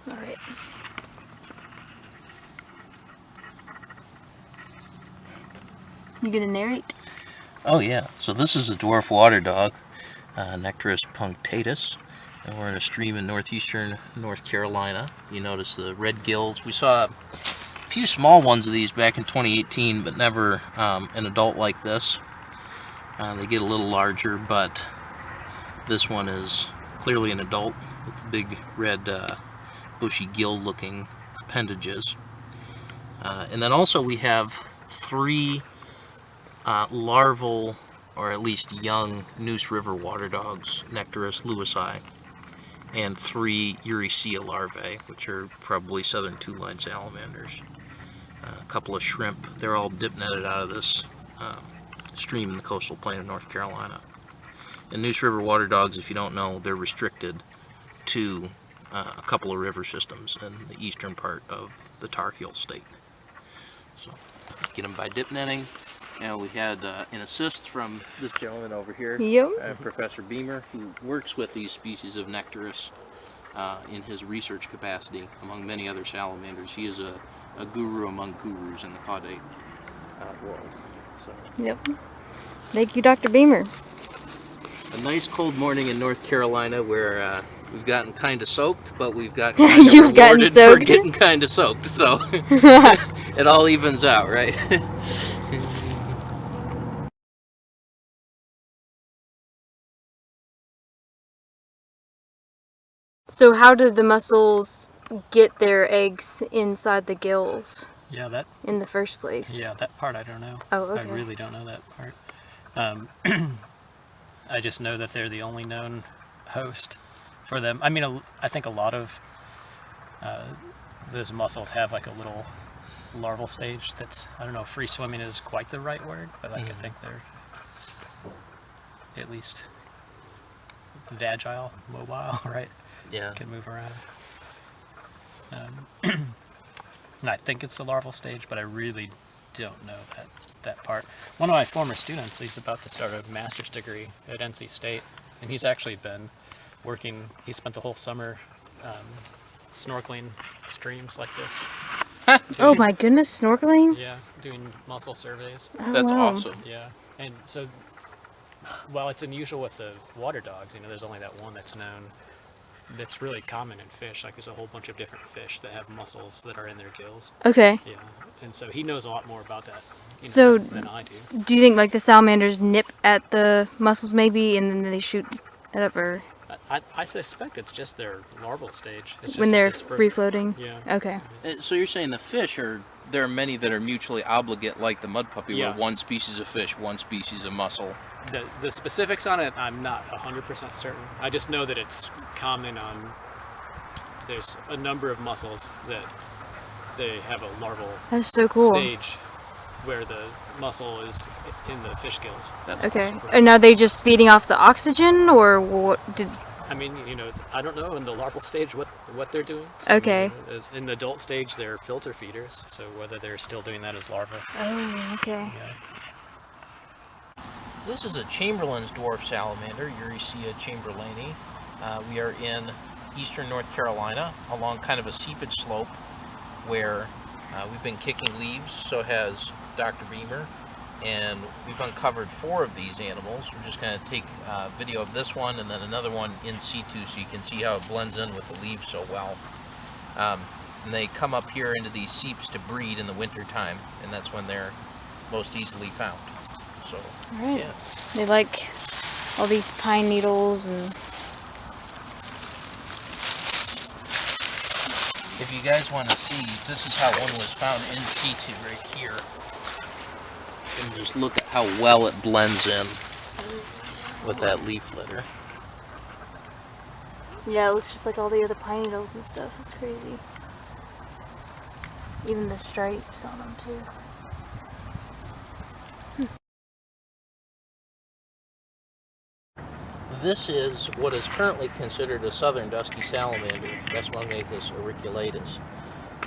All right. You gonna narrate? Oh yeah, so this is a dwarf water dog, Nectarus punctatus, and we're in a stream in northeastern North Carolina. You notice the red gills. We saw a few small ones of these back in 2018, but never an adult like this. They get a little larger, but this one is clearly an adult with big red bushy gill looking appendages. And then also we have 3 larval, or at least young, Neuse River water dogs, Nectarus lewisi, and 3 Eurycea larvae, which are probably southern two-line salamanders. A couple of shrimp. They're all dip netted out of this stream in the coastal plain of North Carolina. And Neuse River water dogs, if you don't know, they're restricted to a couple of river systems in the eastern part of the Tar Heel state. So, get them by dip netting. And we had an assist from this gentleman over here, Yep. Professor Beamer, who works with these species of Nectarus in his research capacity, among many other salamanders. He is a guru among gurus in the caudate world. So. Yep. Thank you, Dr. Beamer. A nice cold morning in North Carolina where we've gotten kind of soaked, but we've got kind of You've gotten rewarded soaked? for getting kind of soaked. So it all evens out, right? So how did the mussels get their eggs inside the gills Yeah, that in the first place? yeah, that part I don't know. Oh, okay. I really don't know that part. I just know that they're the only known host for them. I mean, I think a lot of those mussels have like a little larval stage that's, I don't know if free swimming is quite the right word, but like I think they're at least vagile, mobile, right? Yeah. Can move around. And I think it's the larval stage, but I really don't know that part. One of my former students, he's about to start a master's degree at NC State, and he's actually been working, he spent the whole summer snorkeling streams like this. Oh my goodness, snorkeling? Yeah, doing mussel surveys. Oh, That's wow. awesome. Yeah, and so while it's unusual with the water dogs, you know, there's only that one that's known. That's really common in fish. Like there's a whole bunch of different fish that have mussels that are in their gills. Okay. Yeah, and so he knows a lot more about that, you know, So than I do. do you think like the salamanders nip at the mussels maybe and then they shoot it up, or I suspect it's just their larval stage. It's just when a they're dispersion. free floating? Yeah. Okay. So you're saying the fish there are many that are mutually obligate, like the mud puppy, Yeah. where one species of fish, one species of mussel. The specifics on it, I'm not 100% certain. I just know that it's common on. There's a number of mussels that they have a larval That's so cool. stage where the mussel is in the fish gills. That's Okay. awesome. And are they just feeding off the oxygen, or what did... I mean, you know, I don't know in the larval stage what they're doing. So, Okay. you know, in the adult stage, they're filter feeders. So whether they're still doing that as larvae. Oh, okay. Yeah. This is a Chamberlain's dwarf salamander, Eurycea chamberlaini. We are in eastern North Carolina along kind of a seepage slope where we've been kicking leaves, so has Dr. Beamer, and we've uncovered 4 of these animals. We're just going to take a video of this one and then another one in situ so you can see how it blends in with the leaves so well. And they come up here into these seeps to breed in the wintertime, and that's when they're most easily found. So, All right. yeah. They like all these pine needles and... If you guys want to see, this is how one was found in situ right here. And just look at how well it blends in with that leaf litter. Yeah, it looks just like all the other pine needles and stuff. It's crazy. Even the stripes on them too. This is what is currently considered a southern dusky salamander, Desmomathus auriculatus.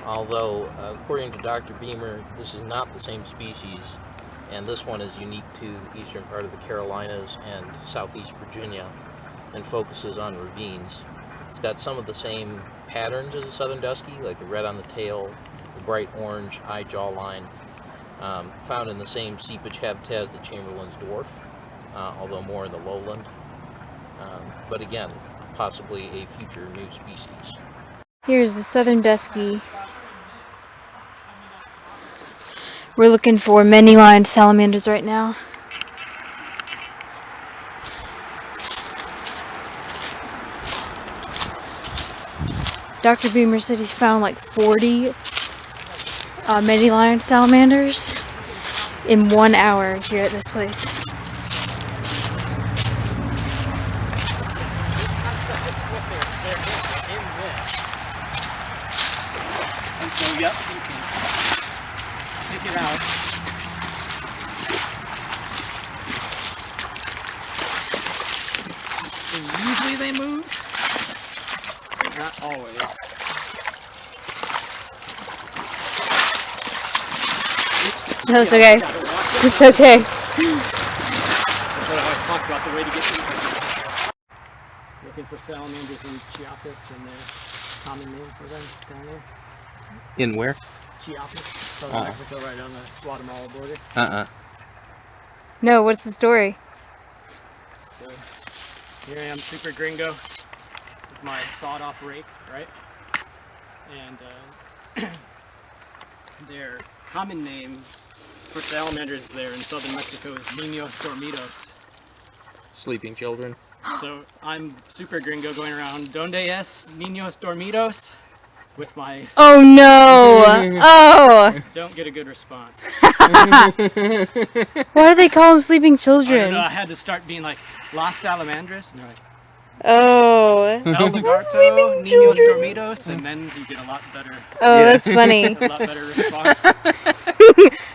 Although, according to Dr. Beamer, this is not the same species, and this one is unique to the eastern part of the Carolinas and southeast Virginia, and focuses on ravines. It's got some of the same patterns as a southern dusky, like the red on the tail, the bright orange eye jawline. Found in the same seepage habitat as the Chamberlain's dwarf, although more in the lowland. But again, possibly a future new species. Here's the southern dusky. We're looking for many-lined salamanders right now. Dr. Beamer said he found like 40 many-lined salamanders in 1 hour here at this place. And so, yep, you can take it out. And usually they move, but not always. Oops. No, it's Yeah, okay. I gotta watch it. It's okay. That's what I always talk about, the way to get these. Looking for salamanders in Chiapas, and their common name for them down there. In where? Chiapas, southern Mexico, right on the Guatemala border. No, what's the story? So here I am, super gringo, with my sawed-off rake, right? And their common name for salamanders there in southern Mexico is Niños Dormidos. Sleeping children. So I'm super gringo going around, "Donde es Niños Dormidos?" with my, Oh no! Oh! don't get a good response. Why do they call them sleeping I children? don't know, I had to start being like, "Las Salamandras," and they're like, Oh. "El Lagarto, Sleeping Niños children. Dormidos," and then you get a lot better Oh, that's funny. a lot better response.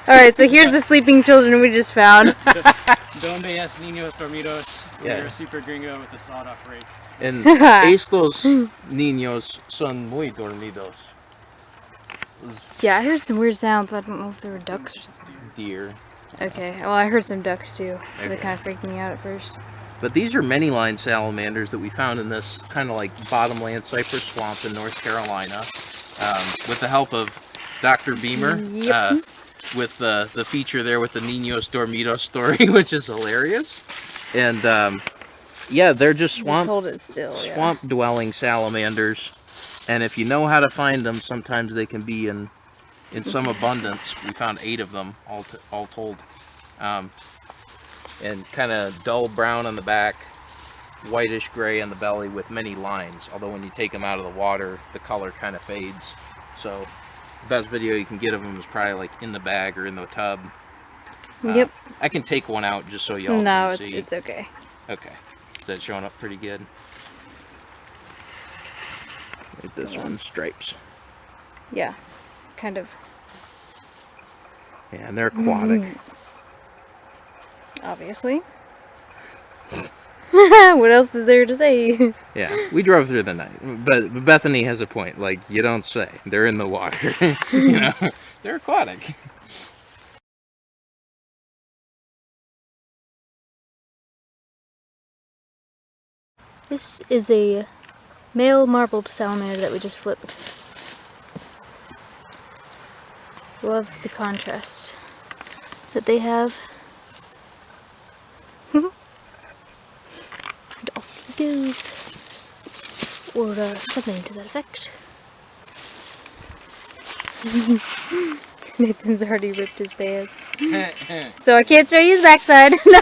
Alright, so here's the sleeping children we just found. Donde es Niños Dormidos? Yeah. You're a super gringo with a sawed-off rake. And estos niños son muy dormidos. Yeah, I heard some weird sounds. I don't know if they were ducks. Deer. Okay, well, I heard some ducks too. So they Okay. kind of freaked me out at first. But these are many-line salamanders that we found in this kind of like bottomland cypress swamp in North Carolina, with the help of Dr. Beamer, Yep. with the feature there with the Niños Dormidos story, which is hilarious. And yeah, they're just Just hold it still. Yeah. swamp-dwelling salamanders, and if you know how to find them, sometimes they can be in some abundance. We found 8 of them all told. And kind of dull brown on the back, whitish gray on the belly with many lines. Although when you take them out of the water, the color kind of fades. So the best video you can get of them is probably like in the bag or in the tub. Yep. I can take one out just so y'all No, can it's, see. it's okay. Okay. Is that showing up pretty good? Like this one, stripes. Yeah, kind of. Yeah, and they're aquatic. Obviously. What else is there to say? Yeah, we drove through the night, but Bethany has a point. Like, you don't say. They're in the water. You know, they're aquatic. This is a male marbled salamander that we just flipped. Love the contrast that they have. And off he goes. Or something to that effect. Nathan's already ripped his pants. So I can't show you his backside. No!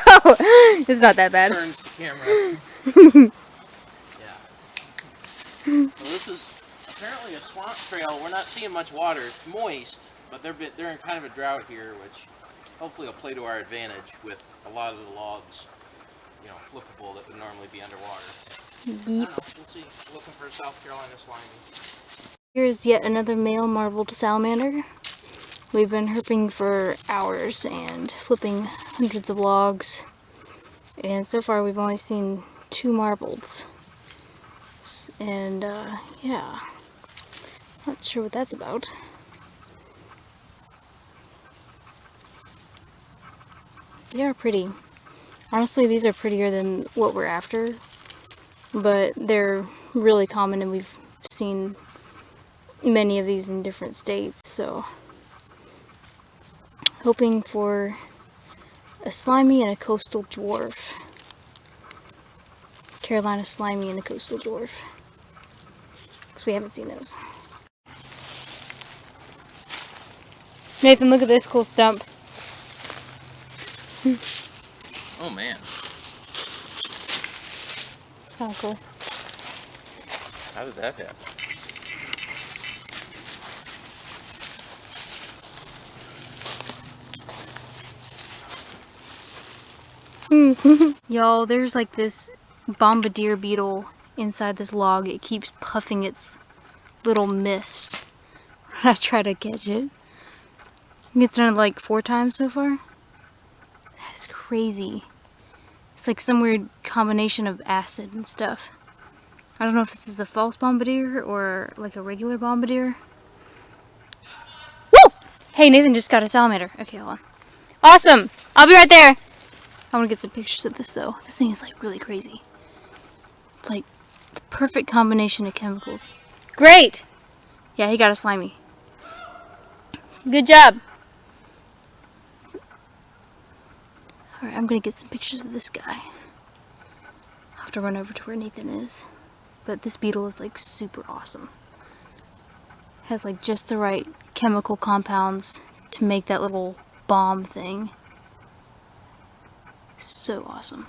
It's not that bad. Turns the camera. Yeah. Well, this is apparently a swamp trail. We're not seeing much water. It's moist, but they're in kind of a drought here, which hopefully will play to our advantage with a lot of the logs, you know, flippable that would normally be underwater. I don't know. We'll see. Looking for a South Carolina slimy. Here's yet another male marbled salamander. We've been herping for hours and flipping hundreds of logs. And so far we've only seen 2 marbleds. And yeah, not sure what that's about. They are pretty. Honestly, these are prettier than what we're after. But they're really common, and we've seen many of these in different states, so hoping for a slimy and a coastal dwarf. Carolina slimy and a coastal dwarf, because we haven't seen those. Nathan, look at this cool stump. Oh man, It's kind of cool. how did that happen? Y'all, there's like this bombardier beetle inside this log. It keeps puffing its little mist. I try to catch it. It's done it like 4 times so far. That's crazy. It's like some weird combination of acid and stuff. I don't know if this is a false bombardier or like a regular bombardier. Woo! Hey, Nathan just got a salamander. Okay, hold on. Awesome! I'll be right there! I want to get some pictures of this though. This thing is like really crazy. It's like the perfect combination of chemicals. Great! Yeah, he got a slimy. Good job! Alright, I'm gonna get some pictures of this guy. I'll have to run over to where Nathan is. But this beetle is like super awesome. Has like just the right chemical compounds to make that little bomb thing. So awesome.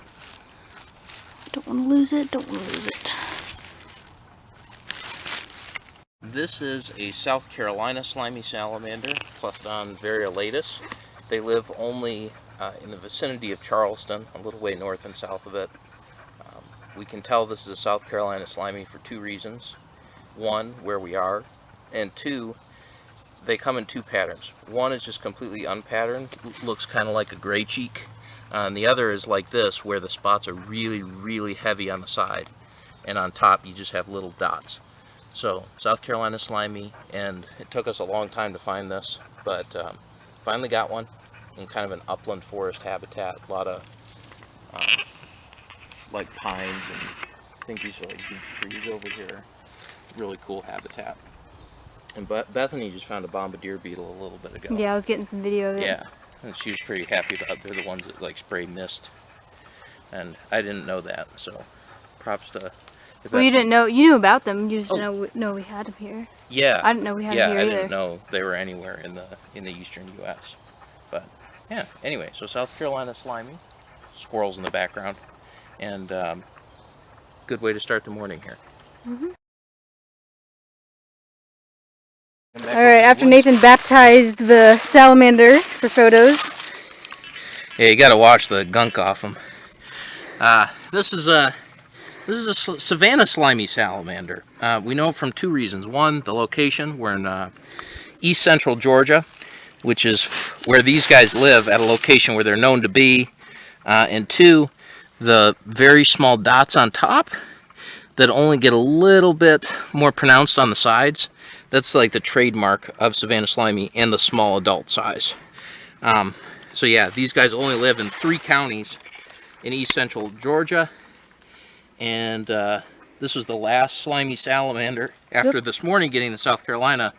Don't want to lose it, don't want to lose it. This is a South Carolina slimy salamander, Clephdon variolatus. They live only in the vicinity of Charleston, a little way north and south of it. We can tell this is a South Carolina slimy for 2 reasons. 1, where we are, and 2, they come in 2 patterns. One is just completely unpatterned, looks kind of like a gray cheek. And the other is like this, where the spots are really, really heavy on the side, and on top you just have little dots. So, South Carolina slimy, and it took us a long time to find this, but finally got one in kind of an upland forest habitat. A lot of like pines, and I think these are like huge trees over here. Really cool habitat. And Bethany just found a bombardier beetle a little bit ago. Yeah, I was getting some video of it. Yeah, and she was pretty happy about it. They're the ones that like spray mist, and I didn't know that, so props to. Well, you didn't know. You knew about them. You just didn't know we had them here. Yeah, I didn't know we had them here I either. didn't know they were anywhere in the eastern U.S. But yeah, anyway, so South Carolina slimy, squirrels in the background, and good way to start the morning here. All right, after Nathan baptized the salamander for photos. Yeah, you gotta wash the gunk off them. This is a Savannah slimy salamander. We know from 2 reasons. 1, the location. We're in east central Georgia, which is where these guys live, at a location where they're known to be. And 2, the very small dots on top that only get a little bit more pronounced on the sides. That's like the trademark of Savannah slimy, and the small adult size. So yeah, these guys only live in 3 counties in east central Georgia. And this was the last slimy salamander. After this morning getting to South Carolina,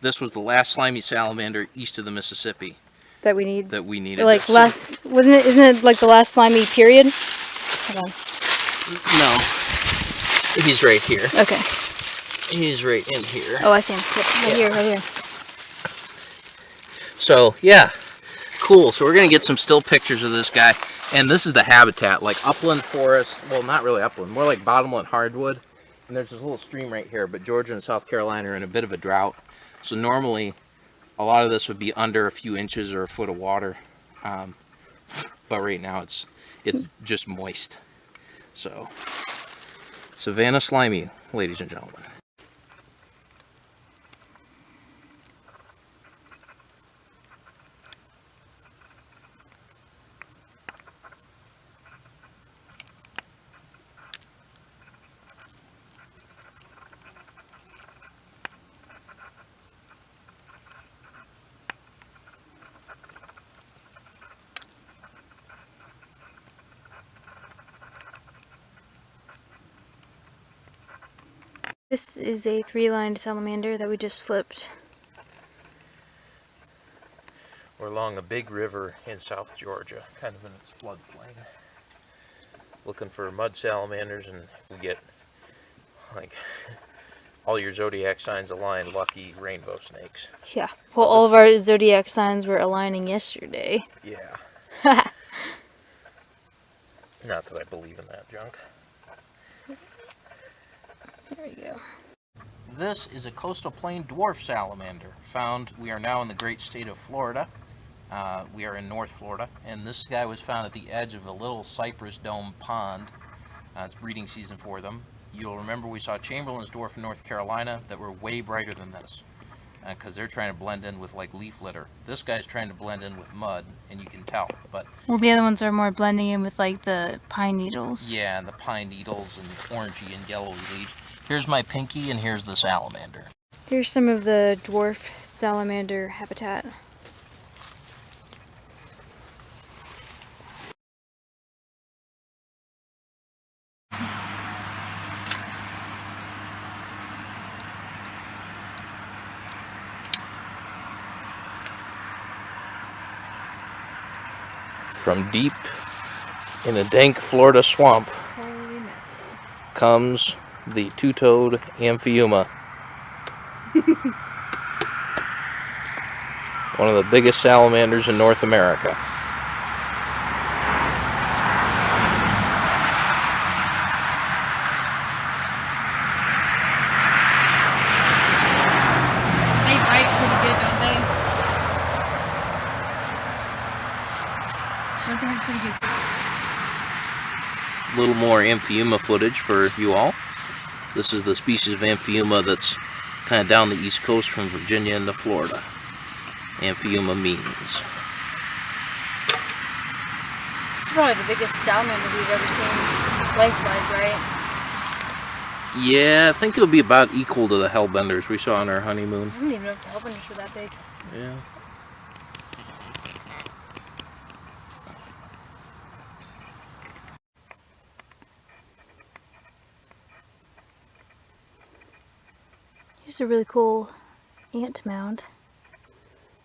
this was the last slimy salamander east of the Mississippi That we need. that we needed. Like last, wasn't it? Isn't it like the last slimy period? Hold on. No, he's right here. Okay. He's right in here. Oh, I see him. Yep, right here. So yeah, cool. So we're gonna get some still pictures of this guy. And this is the habitat, like upland forest. Well, not really upland, more like bottomland hardwood. And there's this little stream right here, but Georgia and South Carolina are in a bit of a drought. So normally, a lot of this would be under a few inches or a foot of water. But right now it's just moist. So, Savannah slimy, ladies and gentlemen. This is a 3-lined salamander that we just flipped. We're along a big river in South Georgia, kind of in its floodplain, looking for mud salamanders, and we get, like, all your zodiac signs align, lucky rainbow snakes. Yeah. Well, all of our zodiac signs were aligning yesterday. Yeah. Not that I believe in that junk. There we go. This is a coastal plain dwarf salamander. We are now in the great state of Florida. We are in North Florida, and this guy was found at the edge of a little cypress dome pond. It's breeding season for them. You'll remember we saw Chamberlain's dwarf in North Carolina that were way brighter than this, because they're trying to blend in with like leaf litter. This guy's trying to blend in with mud, and you can tell. But well, the other ones are more blending in with like the pine needles. yeah, and the pine needles and orangey and yellowy leaves. Here's my pinky, and here's the salamander. Here's some of the dwarf salamander habitat. From deep in a dank Florida swamp Holy mackerel. comes the two-toed Amphiuma. One of the biggest salamanders in North America. They bite pretty good, don't they? Don't they have pretty good... A little more Amphiuma footage for you all. This is the species of Amphiuma that's kind of down the east coast from Virginia into Florida. Amphiuma means. This is probably the biggest salamander we've ever seen, lengthwise, right? Yeah, I think it'll be about equal to the hellbenders we saw on our honeymoon. I didn't even know if the hellbenders were that big. Yeah. Here's a really cool ant mound.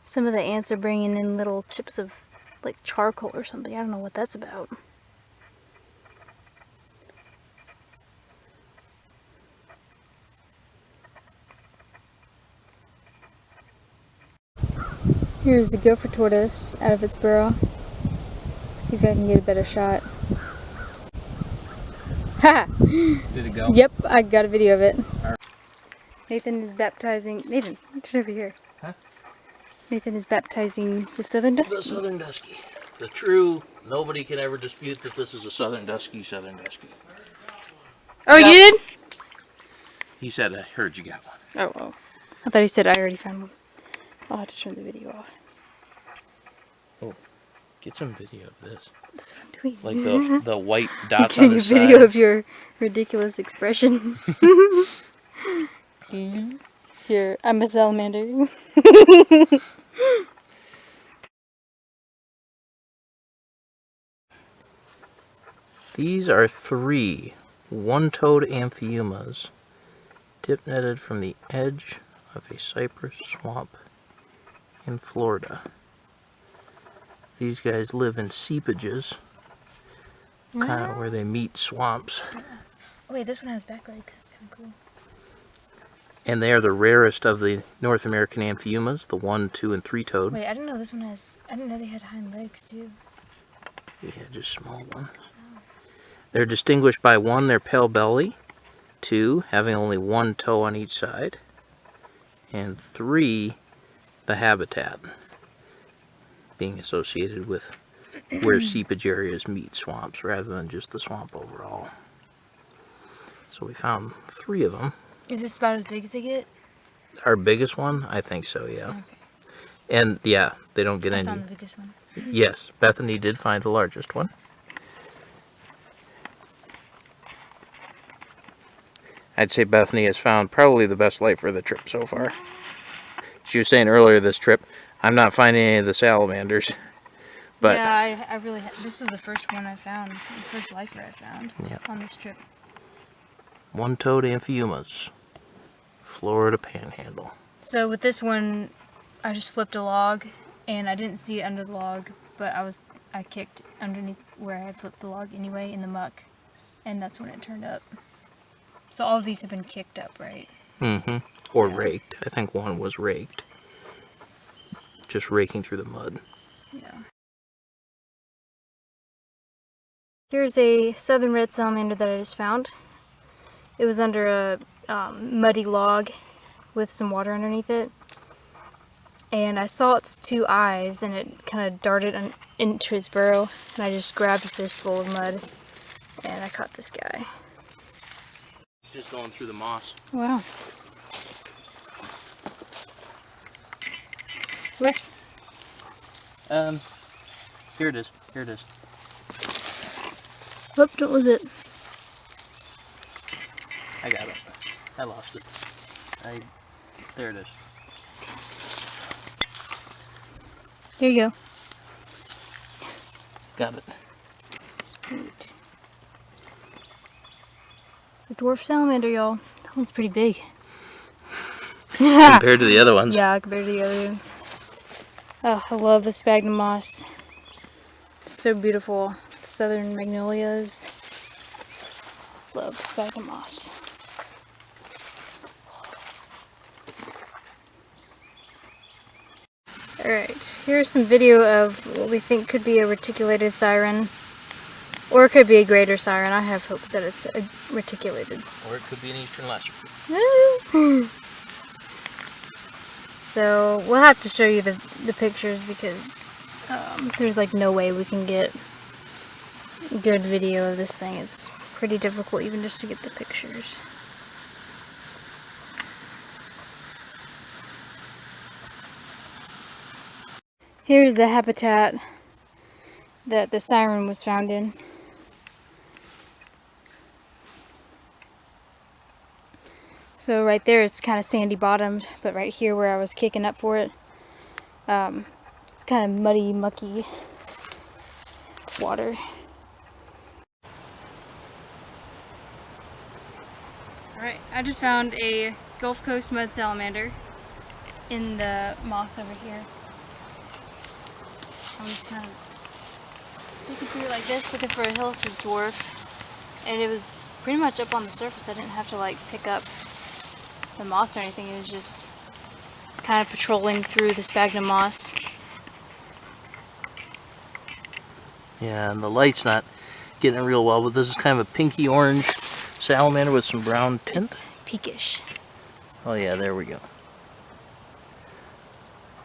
Some of the ants are bringing in little chips of like charcoal or something. I don't know what that's about. Here's the gopher tortoise out of its burrow. See if I can get a better shot. Ha! Did it go? Yep, I got a video of it. Nathan is baptizing... Nathan, get over here. Huh? Nathan is baptizing the southern dusky. The southern dusky. The true, nobody can ever dispute that this is a southern dusky, Oh, you did? He said, I heard you got one. Oh. I thought he said I already found one. I'll have to turn the video off. Oh, get some video of this. That's what I'm doing. Like the white dots I'm on the getting a video sides. of your ridiculous expression. Here, I'm a salamander. These are 3 one-toed Amphiumas dip-netted from the edge of a cypress swamp in Florida. These guys live in seepages, kind of where they meet swamps. Oh, wait, this one has back legs. That's kind of cool. And they are the rarest of the North American Amphiumas, the 1, 2, and 3-toed. Wait, I didn't know this one has... I didn't know they had hind legs, too. Yeah, just small ones. They're distinguished by 1, their pale belly, 2, having only 1 toe on each side, and 3, the habitat, being associated with where seepage areas meet swamps rather than just the swamp overall. So we found 3 of them. Is this about as big as they get? Our biggest one? I think so, yeah. Okay. And yeah, they don't get I any. found the biggest one. Yes, Bethany did find the largest one. I'd say Bethany has found probably the best light for the trip so far. She was saying earlier this trip, I'm not finding any of the salamanders. But yeah, I really... This was the first one I found. The first lifer I found Yeah. on this trip. One-toed Amphiumas. Florida Panhandle. So with this one, I just flipped a log, and I didn't see it under the log, but I kicked underneath where I had flipped the log anyway in the muck, and that's when it turned up. So all of these have been kicked up, right? Mm-hmm. Or raked. I think one was raked. Just raking through the mud. Yeah. Here's a southern red salamander that I just found. It was under a muddy log with some water underneath it. And I saw its two eyes, and it kind of darted into his burrow. And I just grabbed a fistful of mud, and I caught this guy. Just going through the moss. Wow. Whoops. Here it is. Here it is. Whoop, don't lose it. I got it. I lost it. There it is. Here you go. Got it. Sweet. It's a dwarf salamander, y'all. That one's pretty big. Compared to the other ones. Yeah, compared to the other ones. Oh, I love the sphagnum moss. It's so beautiful. Southern magnolias. Love sphagnum moss. Alright, here's some video of what we think could be a reticulated siren. Or it could be a greater siren. I have hopes that it's a reticulated. Or it could be an eastern lesser. So we'll have to show you the pictures because there's like no way we can get good video of this thing. It's pretty difficult even just to get the pictures. Here's the habitat that the siren was found in. So right there it's kind of sandy bottomed, but right here where I was kicking up for it, it's kind of muddy, mucky water. Alright, I just found a Gulf Coast mud salamander in the moss over here. I'm just kind of looking through it like this, looking for a Hillis's dwarf, and it was pretty much up on the surface. I didn't have to like pick up the moss or anything. It was just kind of patrolling through the sphagnum moss. Yeah, and the light's not getting it real well, but this is kind of a pinky orange salamander with some brown tint. It's peakish. Oh yeah, there we go.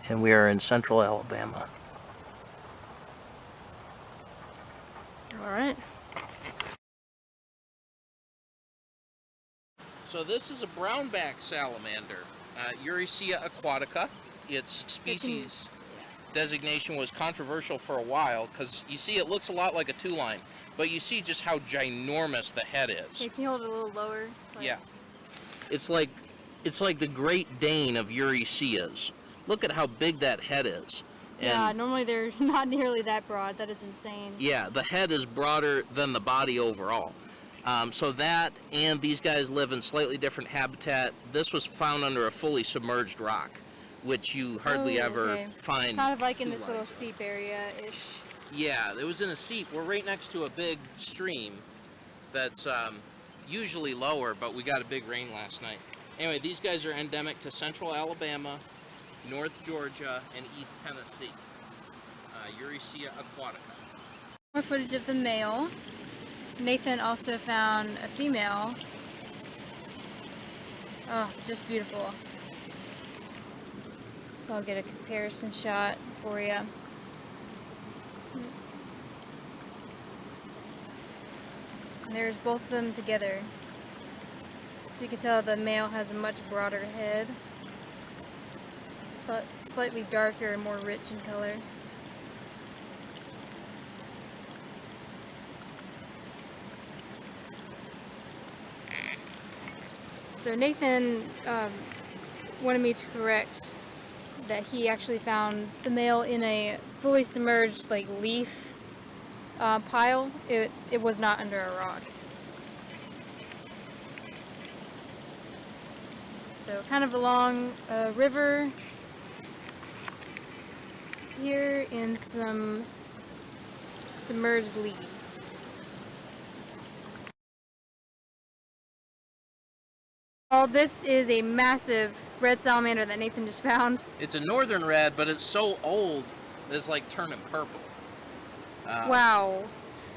And we are in central Alabama. Alright. So this is a brownback salamander, Eurycea aquatica. Its species designation was controversial for a while because you see it looks a lot like a two-line, but you see just how ginormous the head is. Okay, can you hold it a little lower? Yeah. It's like the Great Dane of Euryceas. Look at how big that head is. And yeah, normally they're not nearly that broad. That is insane. yeah, the head is broader than the body overall. So that, and these guys live in slightly different habitat. This was found under a fully submerged rock, which you hardly ever find. Kind of like in this little seep area-ish. Yeah, it was in a seep. We're right next to a big stream that's usually lower, but we got a big rain last night. Anyway, these guys are endemic to central Alabama, North Georgia, and East Tennessee. Eurycea aquatica. More footage of the male. Nathan also found a female. Oh, just beautiful. So I'll get a comparison shot for you. And there's both of them together. So you can tell the male has a much broader head. Slightly darker and more rich in color. So Nathan wanted me to correct that he actually found the male in a fully submerged like leaf pile. It was not under a rock. So kind of along a river here in some submerged leaves. Oh, this is a massive red salamander that Nathan just found. It's a northern red, but it's so old that it's like turning purple. Wow.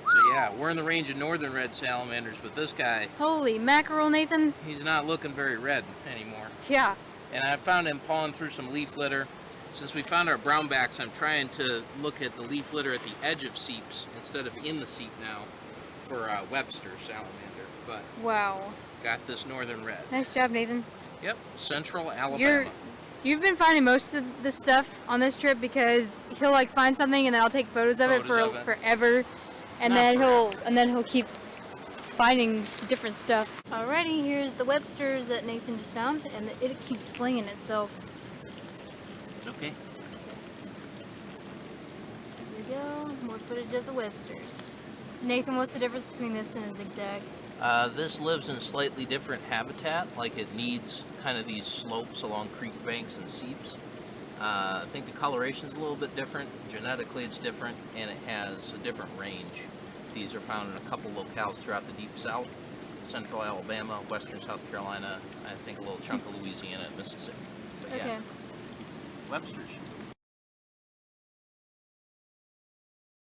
So yeah, we're in the range of northern red salamanders, but this guy, Holy mackerel, Nathan. he's not looking very red anymore. Yeah. And I found him pawing through some leaf litter. Since we found our brownbacks, I'm trying to look at the leaf litter at the edge of seeps instead of in the seep now for Webster salamander. But Wow. got this northern red. Nice job, Nathan. Yep, central Alabama. You've been finding most of the stuff on this trip because he'll like find something and then I'll take photos of it for forever, and then he'll keep finding different stuff. Alrighty, here's the Websters that Nathan just found, and it keeps flinging itself. Okay. Here we go, more footage of the Websters. Nathan, what's the difference between this and a zigzag? This lives in slightly different habitat, like it needs kind of these slopes along creek banks and seeps. I think the coloration's a little bit different, genetically it's different, and it has a different range. These are found in a couple locales throughout the deep south, central Alabama, western South Carolina, I think a little chunk of Louisiana and Mississippi. But yeah, Websters.